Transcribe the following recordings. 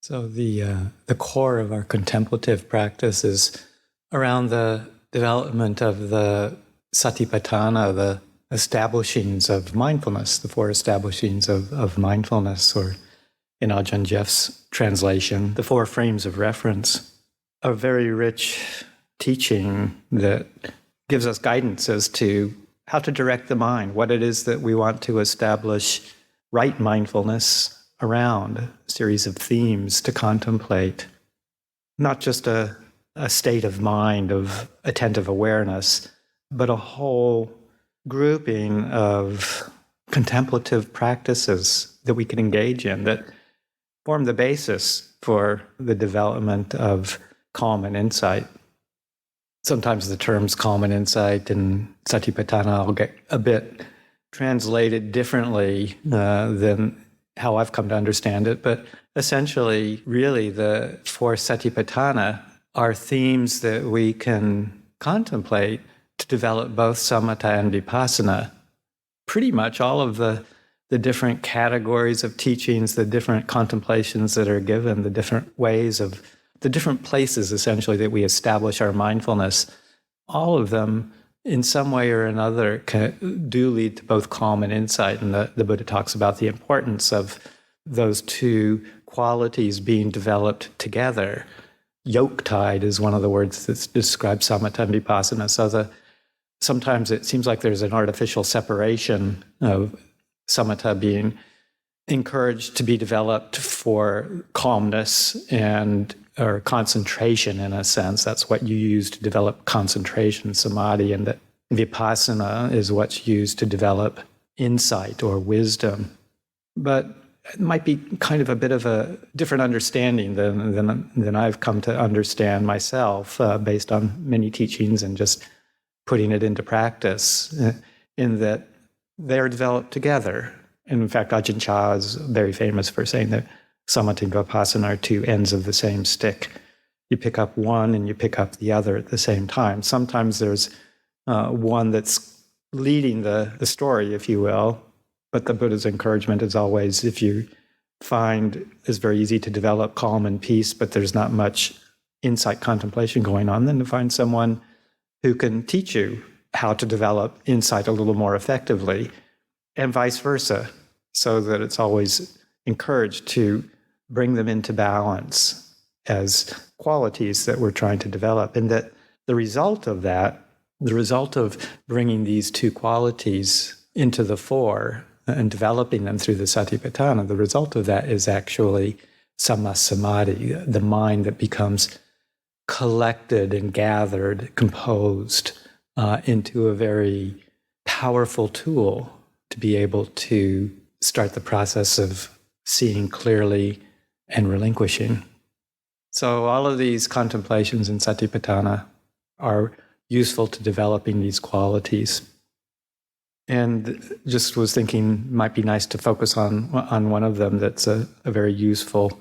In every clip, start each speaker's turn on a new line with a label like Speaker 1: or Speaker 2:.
Speaker 1: So the core of our contemplative practice is around the development of the satipatthana, the establishings of mindfulness, the four establishings of mindfulness, or in Ajahn Jeff's translation, the four frames of reference. A very rich teaching that gives us guidance as to how to direct the mind, what it is that we want to establish right mindfulness around, a series of themes to contemplate, not just a state of mind of attentive awareness, but a whole grouping of contemplative practices that we can engage in that form the basis for the development of calm and insight. Sometimes the terms calm and insight and satipatthana will get a bit translated differently than how I've come to understand it, but essentially, really, the four satipatthana are themes that we can contemplate to develop both samatha and vipassana. Pretty much all of the different categories of teachings, the different contemplations that are given, the different ways of, the different places, essentially, that we establish our mindfulness, all of them, in some way or another, do lead to both calm and insight. And the Buddha talks about the importance of those two qualities being developed together. Yoke-tied is one of the words that describes samatha and vipassana. So sometimes it seems like there's an artificial separation of samatha being encouraged to be developed for calmness or concentration, in a sense. That's what you use to develop concentration, samadhi, and that vipassana is what's used to develop insight or wisdom. But it might be kind of a bit of a different understanding than I've come to understand myself, based on many teachings and just putting it into practice, in that they're developed together. And in fact, Ajahn Chah is very famous for saying that samatha and vipassana are two ends of the same stick. You pick up one and you pick up the other at the same time. Sometimes there's one that's leading the story, if you will, but the Buddha's encouragement is always, if you find it's very easy to develop calm and peace, but there's not much insight contemplation going on, then to find someone who can teach you how to develop insight a little more effectively, and vice versa, so that it's always encouraged to bring them into balance as qualities that we're trying to develop. And that the result of that, the result of bringing these two qualities into the fore and developing them through the satipatthana, the result of that is actually samma samadhi, the mind that becomes collected and gathered, composed into a very powerful tool to be able to start the process of seeing clearly and relinquishing. So all of these contemplations in satipatthana are useful to developing these qualities. And just was thinking it might be nice to focus on one of them that's a very useful,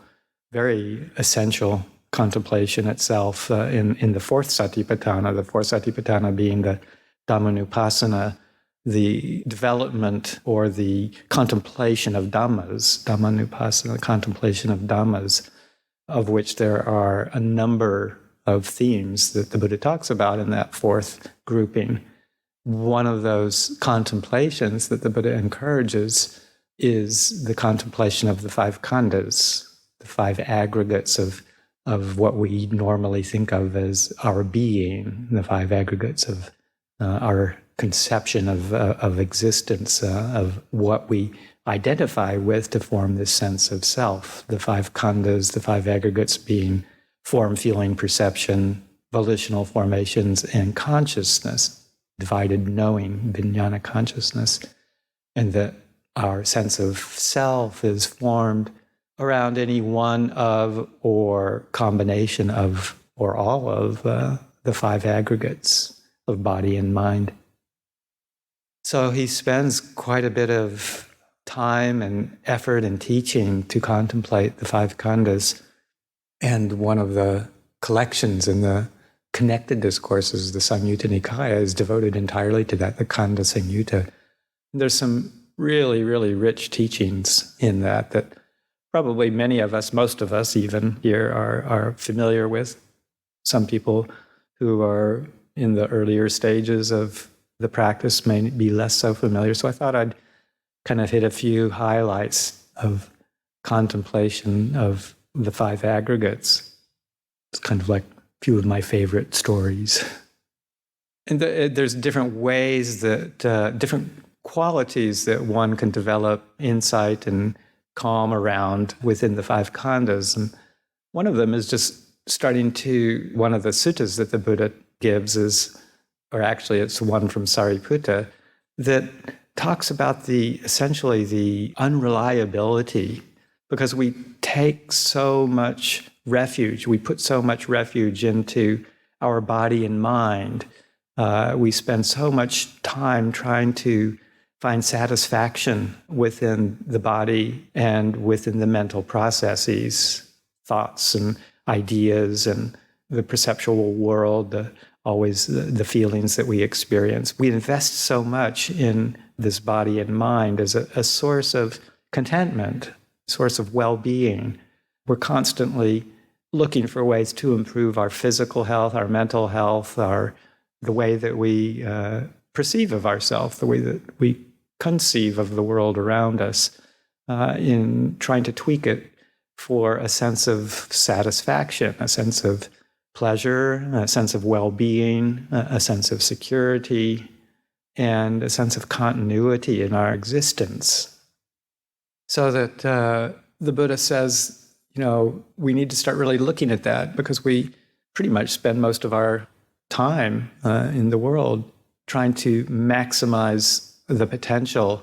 Speaker 1: very essential contemplation itself in the fourth satipatthana being the Dhammanupassana, the development or the contemplation of Dhammas, Dhammanupassana, contemplation of Dhammas, of which there are a number of themes that the Buddha talks about in that fourth grouping. One of those contemplations that the Buddha encourages is the contemplation of the five khandhas, the five aggregates of what we normally think of as our being, the five aggregates of our conception of existence, of what we identify with to form this sense of self. The five khandhas, the five aggregates being form, feeling, perception, volitional formations, and consciousness, divided knowing, vijnana consciousness, and that our sense of self is formed around any one of or combination of or all of the five aggregates of body and mind. So he spends quite a bit of time and effort and teaching to contemplate the five khandhas. And one of the collections in the connected discourses, the Samyutta Nikaya, is devoted entirely to that, the Khandha Samyutta. And there's some really, really rich teachings in that probably many of us, most of us even here, are familiar with. Some people who are in the earlier stages of the practice may be less so familiar. So I thought I'd kind of hit a few highlights of contemplation of the 5 aggregates. It's kind of like a few of my favorite stories. And there's different ways that, different qualities that one can develop insight and calm around within the 5 khandhas. And one of them is just starting to, one of the suttas that the Buddha gives is, or actually it's one from Sariputta, that talks about essentially the unreliability, because we take so much refuge, we put so much refuge into our body and mind. We spend so much time trying to find satisfaction within the body and within the mental processes, thoughts and ideas and the perceptual world, the feelings that we experience. We invest so much in this body and mind as a source of contentment, source of well-being. We're constantly looking for ways to improve our physical health, our mental health, the way that we perceive of ourselves, the way that we conceive of the world around us, in trying to tweak it for a sense of satisfaction, a sense of pleasure, a sense of well-being, a sense of security, and a sense of continuity in our existence. So that the Buddha says, we need to start really looking at that, because we pretty much spend most of our time in the world trying to maximize the potential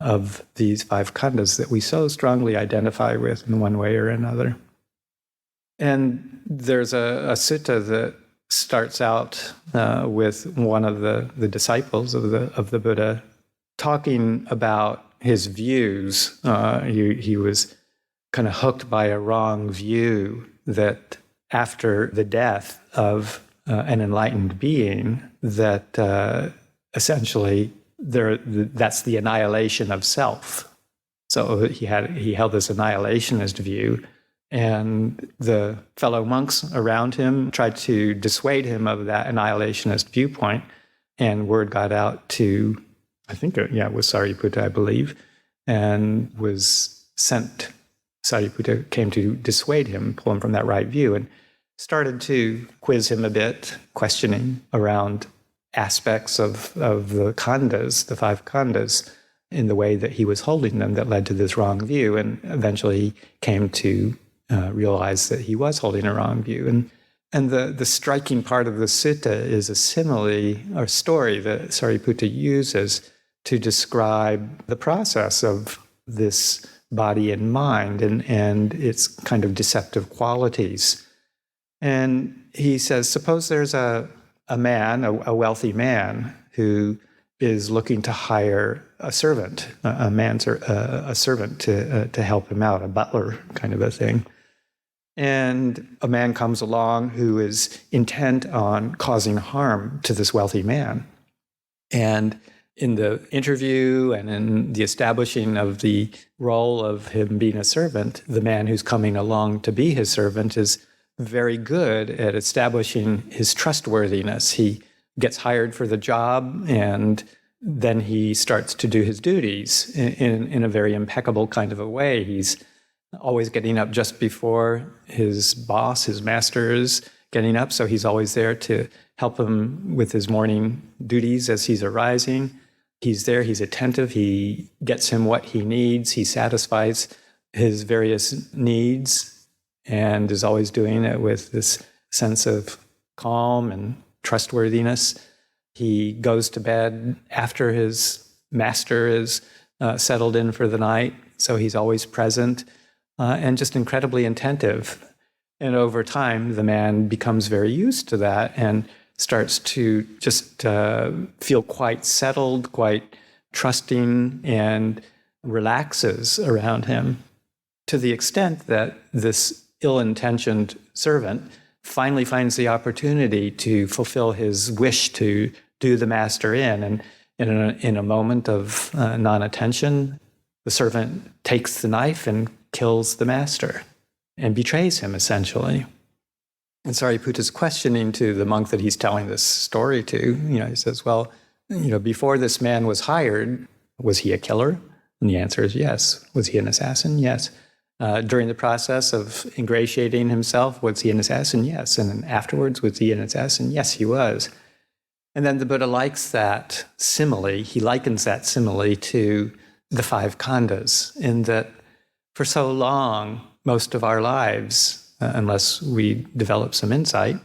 Speaker 1: of these 5 khandhas that we so strongly identify with in one way or another. And there's a sutta that starts out with one of the disciples of the Buddha talking about his views. He was kind of hooked by a wrong view that after the death of an enlightened being, that essentially that's the annihilation of self. So he held this annihilationist view, and the fellow monks around him tried to dissuade him of that annihilationist viewpoint, and word got out to, I think, it was Sariputta, I believe, and was sent. Sariputta came to dissuade him, pull him from that right view, and started to quiz him a bit, questioning around aspects of the khandhas, the 5 khandhas, in the way that he was holding them that led to this wrong view. And eventually he came to realize that he was holding a wrong view. And the striking part of the sutta is a simile or story that Sariputta uses to describe the process of this body and mind and its kind of deceptive qualities. And he says, suppose there's a man, a wealthy man, who is looking to hire a servant, a servant to help him out, a butler kind of a thing. And a man comes along who is intent on causing harm to this wealthy man. And in the interview and in the establishing of the role of him being a servant, the man who's coming along to be his servant is very good at establishing his trustworthiness. He gets hired for the job, and then he starts to do his duties in a very impeccable kind of a way. He's always getting up just before his boss, his master, is getting up, so he's always there to help him with his morning duties as he's arising. He's there, he's attentive, he gets him what he needs, he satisfies his various needs, and is always doing it with this sense of calm and trustworthiness. He goes to bed after his master is settled in for the night, so he's always present and just incredibly attentive. And over time, the man becomes very used to that and starts to just feel quite settled, quite trusting, and relaxes around him, to the extent that this ill-intentioned servant finally finds the opportunity to fulfill his wish to do the master in. And in a moment of non-attention, the servant takes the knife and kills the master and betrays him, essentially. And Sariputta's questioning to the monk that he's telling this story to, he says, well, before this man was hired, was he a killer? And the answer is yes. Was he an assassin? Yes. During the process of ingratiating himself, was he an assassin? Yes. And then afterwards, was he an assassin? Yes, he was. And then the Buddha likes that simile. He likens that simile to the five khandhas, in that for so long, most of our lives, unless we develop some insight,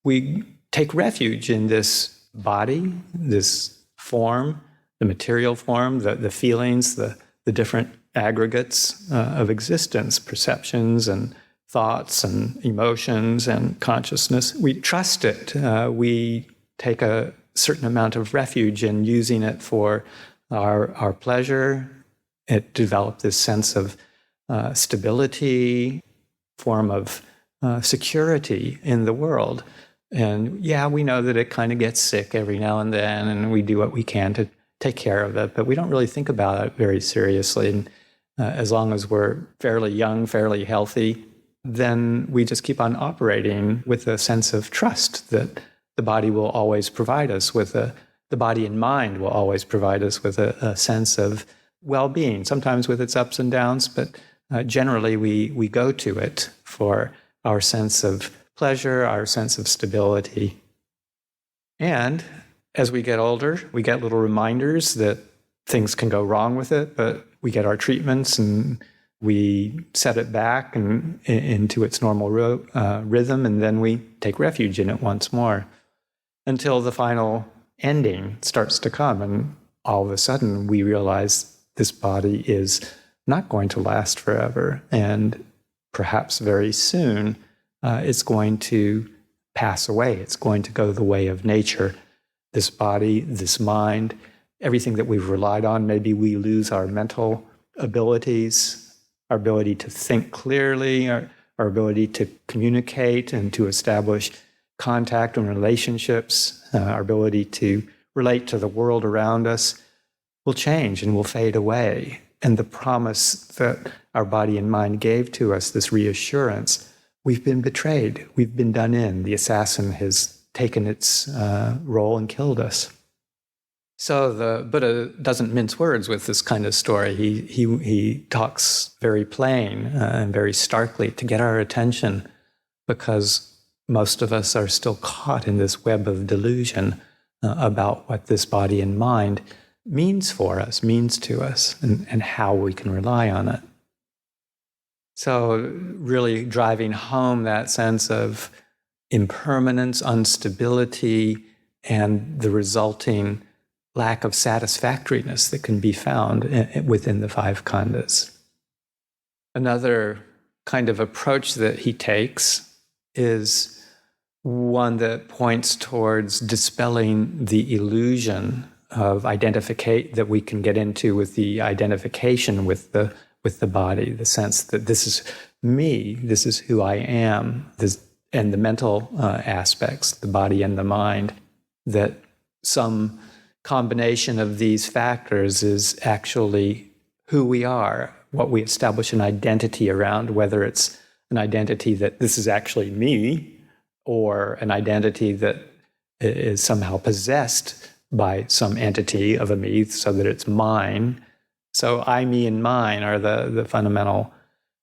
Speaker 1: we take refuge in this body, this form, the material form, the feelings, the different aggregates of existence, perceptions and thoughts and emotions and consciousness. We trust it. We take a certain amount of refuge in using it for our pleasure. It developed this sense of stability, form of security in the world. And yeah, we know that it kind of gets sick every now and then, and we do what we can to take care of it, but we don't really think about it very seriously. And as long as we're fairly young, fairly healthy, then we just keep on operating with a sense of trust that the body will always provide us with the body and mind will always provide us with a sense of well-being, sometimes with its ups and downs, but generally we go to it for our sense of pleasure, our sense of stability. And as we get older, we get little reminders that things can go wrong with it, but we get our treatments and we set it back and into its normal rhythm, and then we take refuge in it once more until the final ending starts to come, and all of a sudden we realize this body is not going to last forever, and perhaps very soon it's going to pass away. It's going to go the way of nature. This body, this mind, everything that we've relied on, maybe we lose our mental abilities, our ability to think clearly, our ability to communicate and to establish contact and relationships, our ability to relate to the world around us will change and will fade away. And the promise that our body and mind gave to us, this reassurance, we've been betrayed, we've been done in, the assassin has taken its role and killed us. So the Buddha doesn't mince words with this kind of story. He talks very plain and very starkly to get our attention, because most of us are still caught in this web of delusion about what this body and mind means for us, means to us, and how we can rely on it. So really driving home that sense of impermanence, instability, and the resulting lack of satisfactoriness that can be found within the five khandhas. Another kind of approach that he takes is one that points towards dispelling the illusion of identification that we can get into with the identification with the body, the sense that this is me, this is who I am, and the mental aspects, the body and the mind, that some combination of these factors is actually who we are, what we establish an identity around, whether it's an identity that this is actually me, or an identity that is somehow possessed by some entity of a me so that it's mine. So I, me, and mine are the fundamental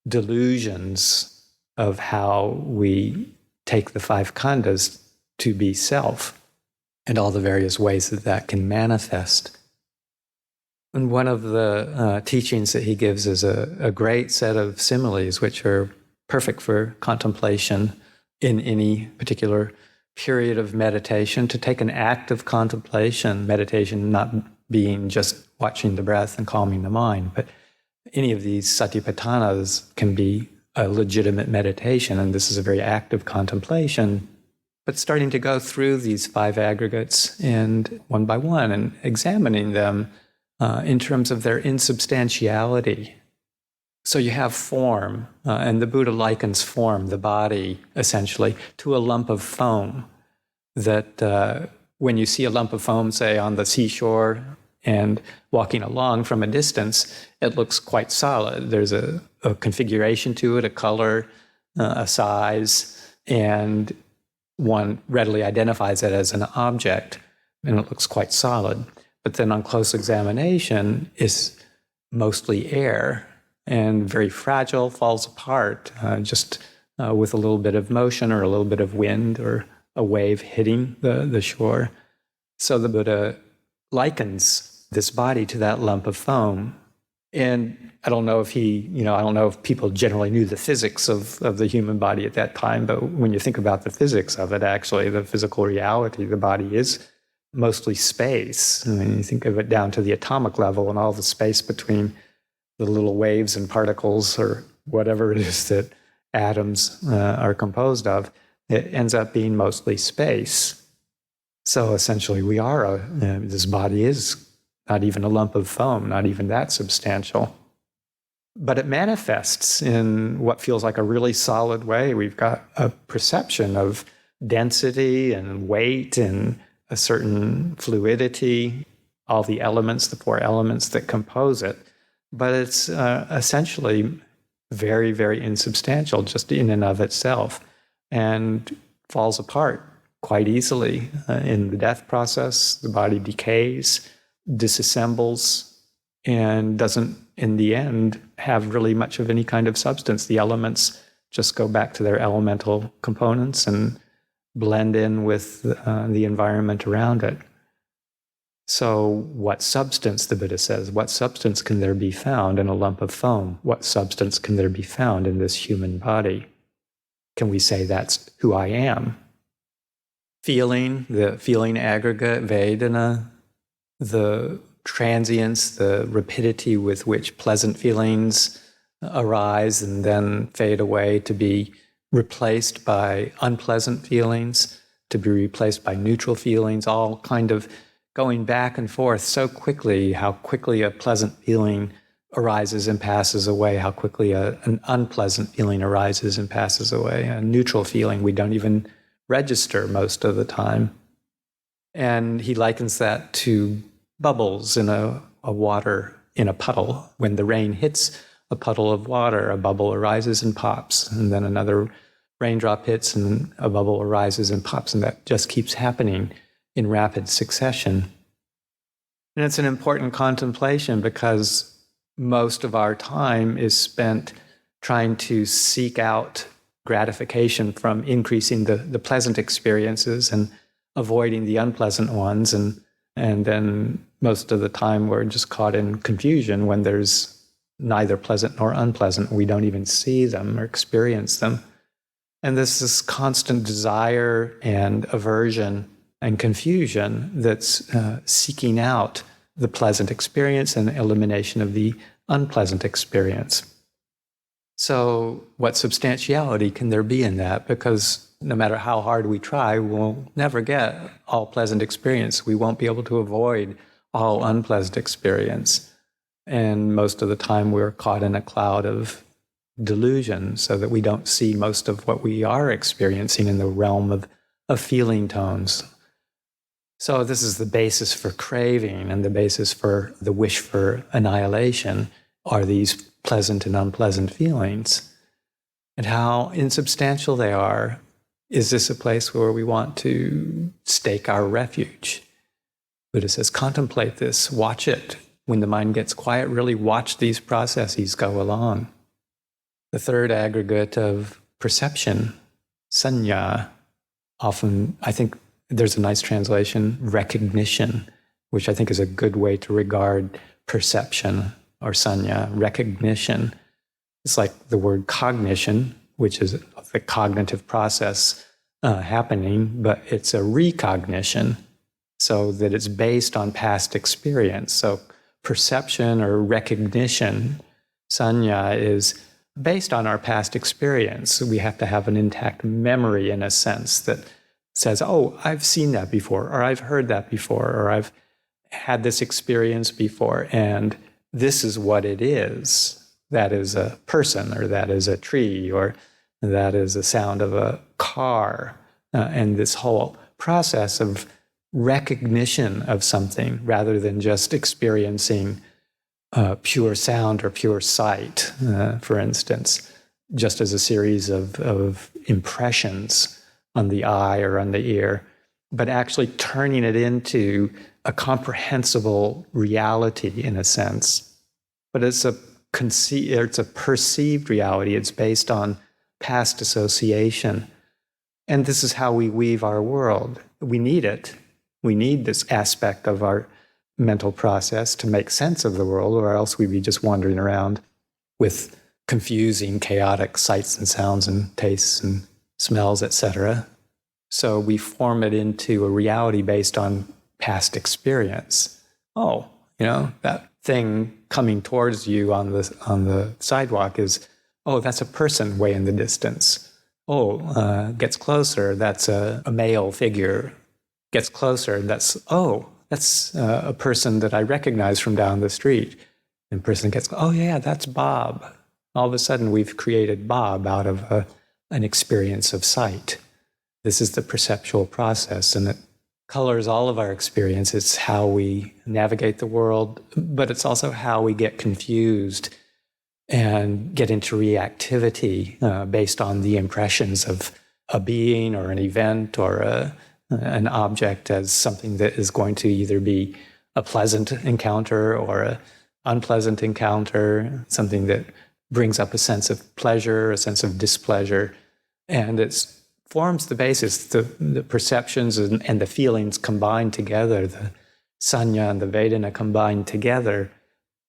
Speaker 1: delusions of how we take the five khandhas to be self, and all the various ways that can manifest. And one of the teachings that he gives is a great set of similes, which are perfect for contemplation in any particular period of meditation, to take an act of contemplation, meditation not being just watching the breath and calming the mind, but any of these satipatthanas can be a legitimate meditation, and this is a very active contemplation. But starting to go through these five aggregates and one by one and examining them in terms of their insubstantiality. So you have form, and the Buddha likens form, the body, essentially, to a lump of foam. That when you see a lump of foam, say, on the seashore, And walking along from a distance, it looks quite solid. There's a configuration to it, a color, a size, and one readily identifies it as an object, and it looks quite solid. But then on close examination, it's mostly air and very fragile, falls apart just with a little bit of motion or a little bit of wind or a wave hitting the shore. So the Buddha likens this body to that lump of foam. And I don't know if I don't know if people generally knew the physics of the human body at that time, but when you think about the physics of it, actually, the physical reality, the body is mostly space. I mean, you think of it down to the atomic level and all the space between the little waves and particles or whatever it is that atoms are composed of. It ends up being mostly space. So essentially we are, this body is not even a lump of foam, not even that substantial. But it manifests in what feels like a really solid way. We've got a perception of density and weight and a certain fluidity, all the elements, the 4 elements that compose it. But it's essentially very, very insubstantial just in and of itself, and falls apart quite easily. In the death process, the body decays, disassembles, and doesn't, in the end, have really much of any kind of substance. The elements just go back to their elemental components and blend in with the environment around it. So what substance, the Buddha says, what substance can there be found in a lump of foam? What substance can there be found in this human body? Can we say that's who I am? Feeling, the feeling aggregate, Vedana, the transience, the rapidity with which pleasant feelings arise and then fade away to be replaced by unpleasant feelings, to be replaced by neutral feelings, all kind of going back and forth so quickly, how quickly a pleasant feeling arises and passes away, how quickly an unpleasant feeling arises and passes away, a neutral feeling we don't even register most of the time. And he likens that to bubbles in a water, in a puddle. When the rain hits a puddle of water, a bubble arises and pops, and then another raindrop hits and a bubble arises and pops, and that just keeps happening in rapid succession. And it's an important contemplation because most of our time is spent trying to seek out gratification from increasing the pleasant experiences and avoiding the unpleasant ones. And then most of the time we're just caught in confusion when there's neither pleasant nor unpleasant. We don't even see them or experience them. And this constant desire and aversion and confusion that's seeking out the pleasant experience and elimination of the unpleasant experience. So what substantiality can there be in that? Because no matter how hard we try, we'll never get all pleasant experience. We won't be able to avoid all unpleasant experience. And most of the time we're caught in a cloud of delusion so that we don't see most of what we are experiencing in the realm of feeling tones. So this is the basis for craving, and the basis for the wish for annihilation are these pleasant and unpleasant feelings. And how insubstantial they are. Is this a place where we want to stake our refuge? Buddha says, contemplate this, watch it. When the mind gets quiet, really watch these processes go along. The third aggregate of perception, sanya, often, I think there's a nice translation, recognition, which I think is a good way to regard perception or sanya, recognition. It's like the word cognition, which is the cognitive process happening, but it's a recognition, so that it's based on past experience. So perception or recognition, sanya, is based on our past experience. We have to have an intact memory, in a sense, that says, oh, I've seen that before, or I've heard that before, or I've had this experience before, and this is what it is. That is a person, or that is a tree, or that is the sound of a car. And this whole process of recognition of something rather than just experiencing pure sound or pure sight, for instance, just as a series of impressions on the eye or on the ear, but actually turning it into a comprehensible reality in a sense. But it's a perceived reality. It's based on past association. And this is how we weave our world. We need it. We need this aspect of our mental process to make sense of the world, or else we'd be just wandering around with confusing, chaotic sights and sounds and tastes and smells, etc. So we form it into a reality based on past experience. Oh, that thing coming towards you on the sidewalk is, oh, that's a person way in the distance. Oh, gets closer, that's a male figure. Gets closer, that's a person that I recognize from down the street. And person gets, oh yeah, that's Bob. All of a sudden we've created Bob out of an experience of sight. This is the perceptual process, and it colors all of our experience. It's how we navigate the world, but it's also how we get confused and get into reactivity based on the impressions of a being or an event or an object as something that is going to either be a pleasant encounter or an unpleasant encounter, something that brings up a sense of pleasure, a sense of displeasure, and it forms the basis. The perceptions and the feelings combined together, the sanya and the vedana combined together,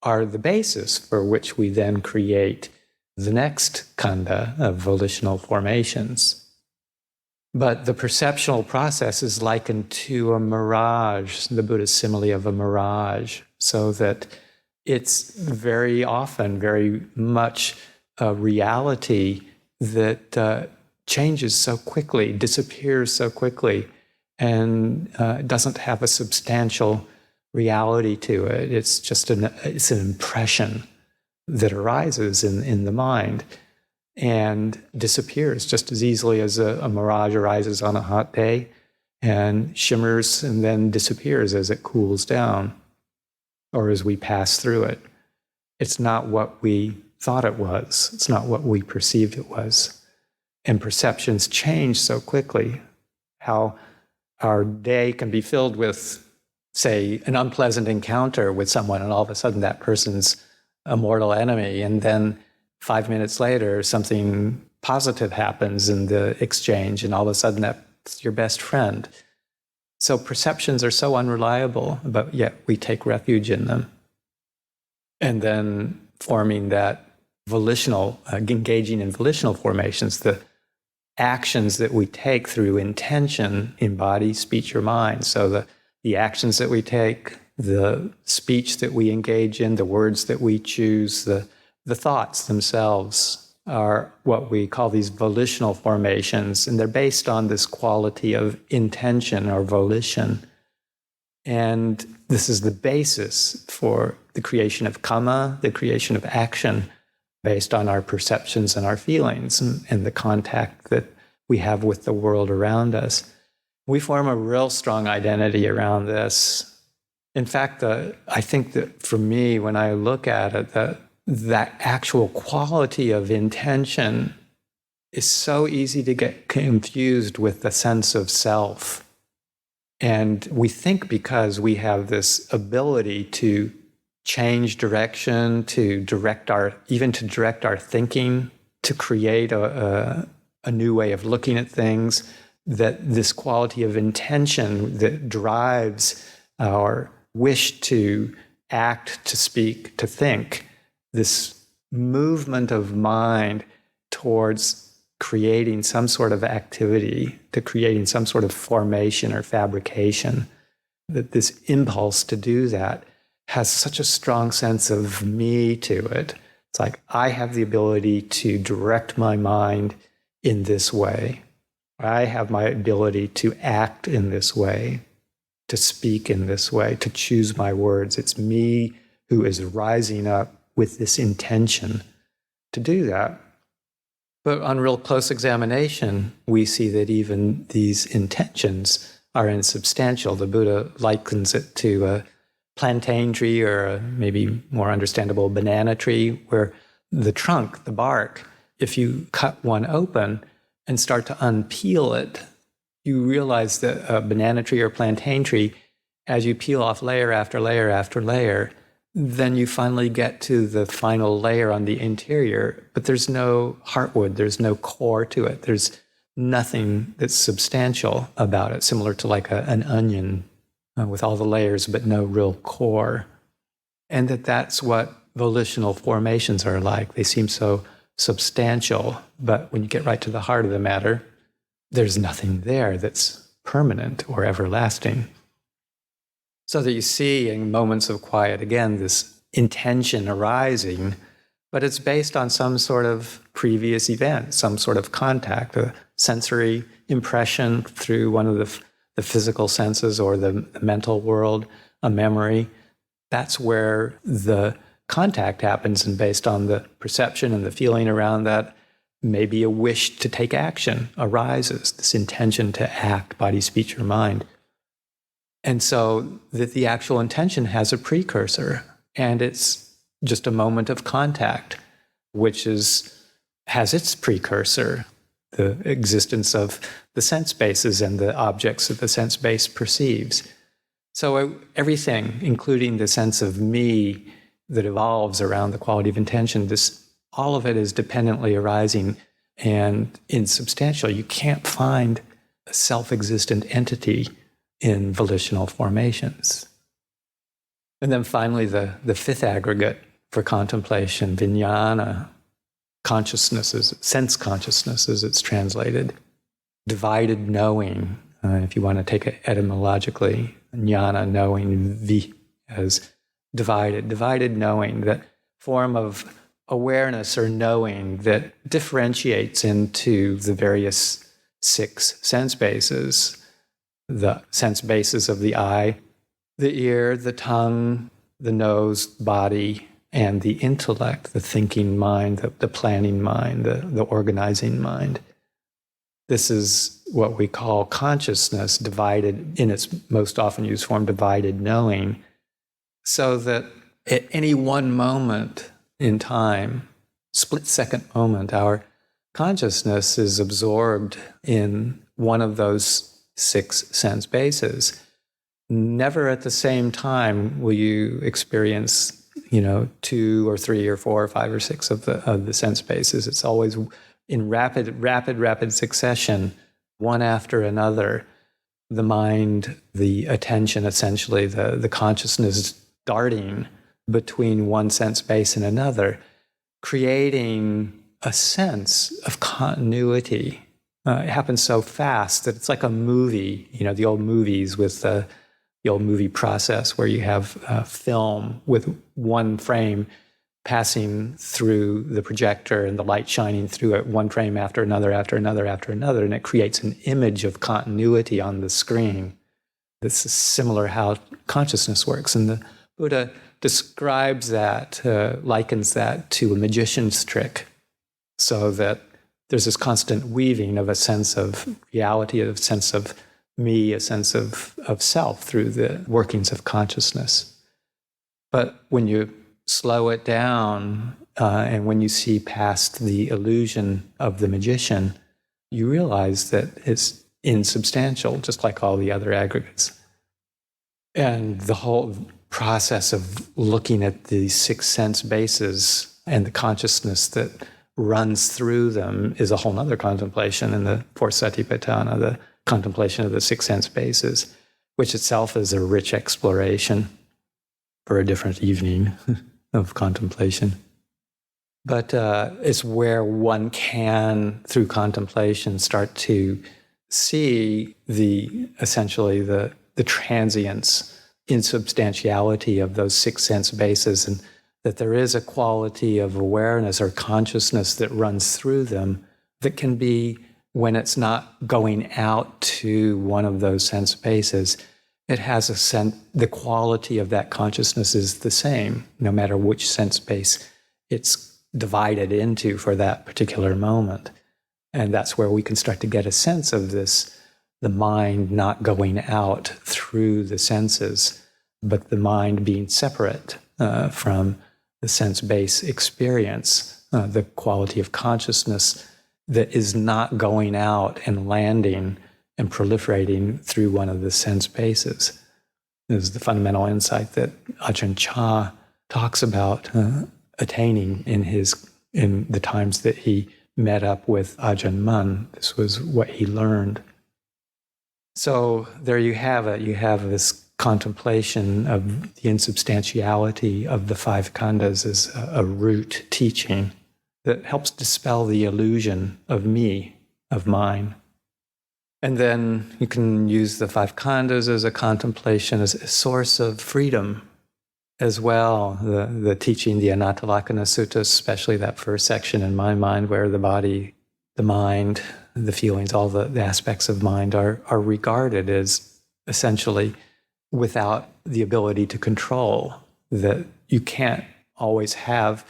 Speaker 1: are the basis for which we then create the next khandha of volitional formations. But the perceptual process is likened to a mirage, the Buddha's simile of a mirage, so that it's very often, very much a reality that changes so quickly, disappears so quickly, and doesn't have a substantial reality to it. It's just it's an impression that arises in the mind and disappears just as easily as a mirage arises on a hot day and shimmers and then disappears as it cools down or as we pass through it. It's not what we thought it was. It's not what we perceived it was. And perceptions change so quickly. How our day can be filled with, say, an unpleasant encounter with someone, and all of a sudden that person's a mortal enemy, and then 5 minutes later, something positive happens in the exchange, and all of a sudden that's your best friend. So perceptions are so unreliable, but yet we take refuge in them. And then forming that engaging in volitional formations, the actions that we take through intention in body, speech, or mind. So the actions that we take, the speech that we engage in, the words that we choose, the thoughts themselves are what we call these volitional formations, and they're based on this quality of intention or volition. And this is the basis for the creation of kamma, the creation of action, based on our perceptions and our feelings and the contact that we have with the world around us. We form a real strong identity around this. In fact, I think that for me, when I look at it, that actual quality of intention is so easy to get confused with the sense of self. And we think because we have this ability to change direction, to direct our thinking, to create a new way of looking at things, that this quality of intention that drives our wish to act, to speak, to think, this movement of mind towards creating some sort of activity, to creating some sort of formation or fabrication, that this impulse to do that has such a strong sense of me to it. It's like, I have the ability to direct my mind in this way. I have my ability to act in this way, to speak in this way, to choose my words. It's me who is rising up with this intention to do that. But on real close examination, we see that even these intentions are insubstantial. The Buddha likens it to a plantain tree, or a maybe more understandable banana tree, where the trunk, the bark, if you cut one open and start to unpeel it, you realize that a banana tree or plantain tree, as you peel off layer after layer after layer, then you finally get to the final layer on the interior, but there's no heartwood, there's no core to it, there's nothing that's substantial about it, similar to like an onion with all the layers but no real core. And that's what volitional formations are like. They seem so substantial, but when you get right to the heart of the matter, there's nothing there that's permanent or everlasting. So that you see in moments of quiet, again, this intention arising, but it's based on some sort of previous event, some sort of contact, a sensory impression through one of the physical senses or the mental world, a memory. That's where the contact happens, and based on the perception and the feeling around that, maybe a wish to take action arises, this intention to act, body, speech, or mind. And so that the actual intention has a precursor, and it's just a moment of contact, which has its precursor, the existence of the sense bases and the objects that the sense base perceives. So everything, including the sense of me that evolves around the quality of intention, all of it is dependently arising and insubstantial. You can't find a self-existent entity in volitional formations. And then finally, the fifth aggregate for contemplation, vijnana, consciousnesses, sense consciousness as it's translated, divided knowing, if you want to take it etymologically, jnana, knowing, vi as divided knowing, that form of awareness or knowing that differentiates into the various 6 sense bases, the sense bases of the eye, the ear, the tongue, the nose, body, and the intellect, the thinking mind, the planning mind, the organizing mind. This is what we call consciousness, divided in its most often used form, divided knowing, so that at any one moment in time, split-second moment, our consciousness is absorbed in one of those 6 sense bases. Never at the same time will you experience, 2 or 3 or 4 or 5 or 6 of the sense bases. It's always in rapid succession, one after another. The mind, the attention, essentially, the consciousness darting between one sense base and another, creating a sense of continuity. It happens so fast that it's like a movie, the old movies with the old movie process where you have film with one frame passing through the projector and the light shining through it, one frame after another, after another, after another, and it creates an image of continuity on the screen. This is similar how consciousness works. And the Buddha describes that, likens that to a magician's trick, so that there's this constant weaving of a sense of reality, a sense of me, a sense of self through the workings of consciousness. But when you slow it down and when you see past the illusion of the magician, you realize that it's insubstantial, just like all the other aggregates. And the whole process of looking at the 6 sense bases and the consciousness that runs through them is a whole other contemplation in the 4th Satipatthana, the contemplation of the 6 sense bases, which itself is a rich exploration for a different evening of contemplation. But it's where one can, through contemplation, start to see essentially the transience, insubstantiality of those 6 sense bases, and that there is a quality of awareness or consciousness that runs through them that can be, when it's not going out to one of those sense bases, it has a sense, the quality of that consciousness is the same, no matter which sense base it's divided into for that particular moment. And that's where we can start to get a sense of this the mind not going out through the senses, but the mind being separate from the sense-based experience, the quality of consciousness that is not going out and landing and proliferating through one of the sense bases. This is the fundamental insight that Ajahn Chah talks about attaining in the times that he met up with Ajahn Mun. This was what he learned. So there you have it. You have this contemplation of the insubstantiality of the five khandhas as a root teaching that helps dispel the illusion of me, of mine. And then you can use the five khandhas as a contemplation, as a source of freedom as well. The teaching, the Anatalakkhana Sutta, especially that first section in my mind, where the body, the mind, the feelings, all the aspects of mind are regarded as essentially without the ability to control, that you can't always have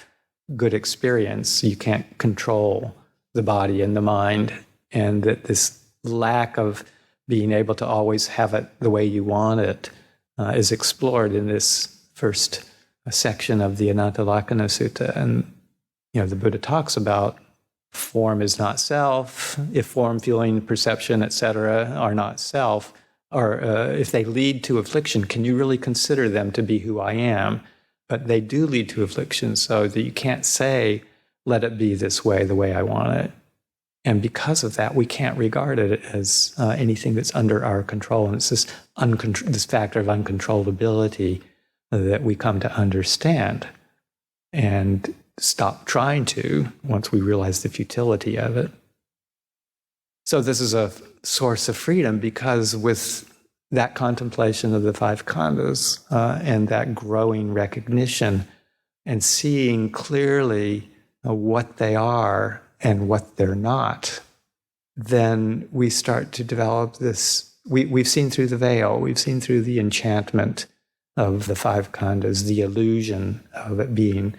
Speaker 1: good experience, you can't control the body and the mind, and that this lack of being able to always have it the way you want it is explored in this first section of the Anatalakkhana Sutta. And the Buddha talks about form is not self. If form, feeling, perception, etc. are not self, or if they lead to affliction, can you really consider them to be who I am? But they do lead to affliction, so that you can't say, let it be this way, the way I want it. And because of that, we can't regard it as anything that's under our control. And it's this factor of uncontrollability that we come to understand and stop trying to once we realize the futility of it. So this is a source of freedom, because with that contemplation of the five khandhas and that growing recognition and seeing clearly what they are and what they're not, then we start to develop this. We've seen through the veil, we've seen through the enchantment of the five khandhas, the illusion of it being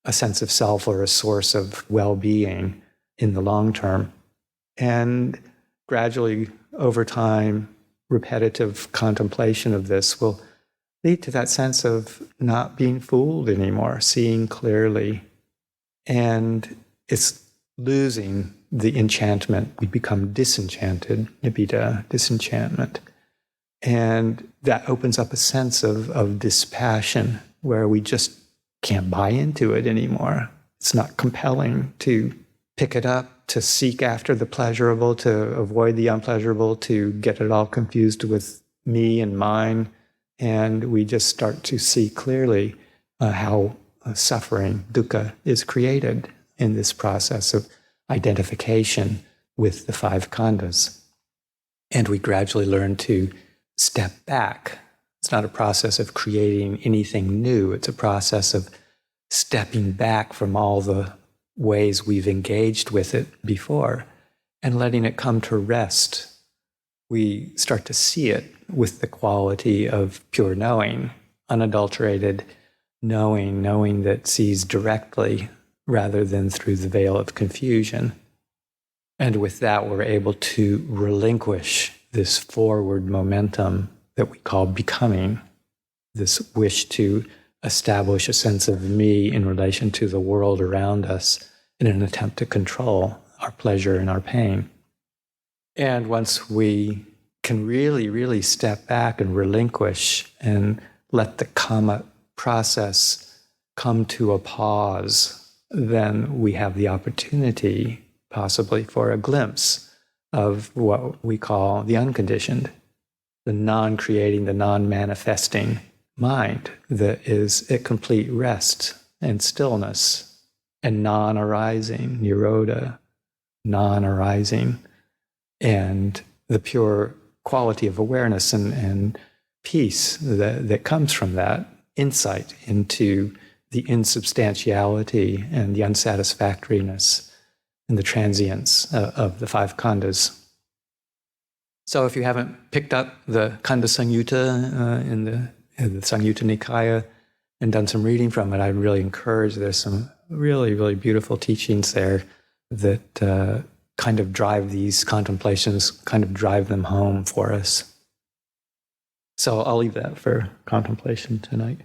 Speaker 1: a sense of self or a source of well-being in the long term. And gradually, over time, repetitive contemplation of this will lead to that sense of not being fooled anymore, seeing clearly. And it's losing the enchantment. We become disenchanted, nibbida, disenchantment. And that opens up a sense of dispassion, where we just can't buy into it anymore. It's not compelling to pick it up, to seek after the pleasurable, to avoid the unpleasurable, to get it all confused with me and mine. And we just start to see clearly how suffering, dukkha, is created in this process of identification with the five khandhas. And we gradually learn to step back. It's not a process of creating anything new. It's a process of stepping back from all the ways we've engaged with it before and letting it come to rest. We start to see it with the quality of pure knowing, unadulterated knowing that sees directly rather than through the veil of confusion. And with that, we're able to relinquish this forward momentum that we call becoming, this wish to establish a sense of me in relation to the world around us in an attempt to control our pleasure and our pain. And once we can really, really step back and relinquish and let the karma process come to a pause, then we have the opportunity possibly for a glimpse of what we call the unconditioned, the non-creating, the non-manifesting mind that is at complete rest and stillness and non-arising, nirodha, non-arising, and the pure quality of awareness and peace that comes from that insight into the insubstantiality and the unsatisfactoriness and the transience of the five khandhas. So if you haven't picked up the Khandha Samyutta in the Samyutta Nikaya and done some reading from it, I'd really encourage. There's some really, really beautiful teachings there that kind of drive these contemplations, kind of drive them home for us. So I'll leave that for contemplation tonight.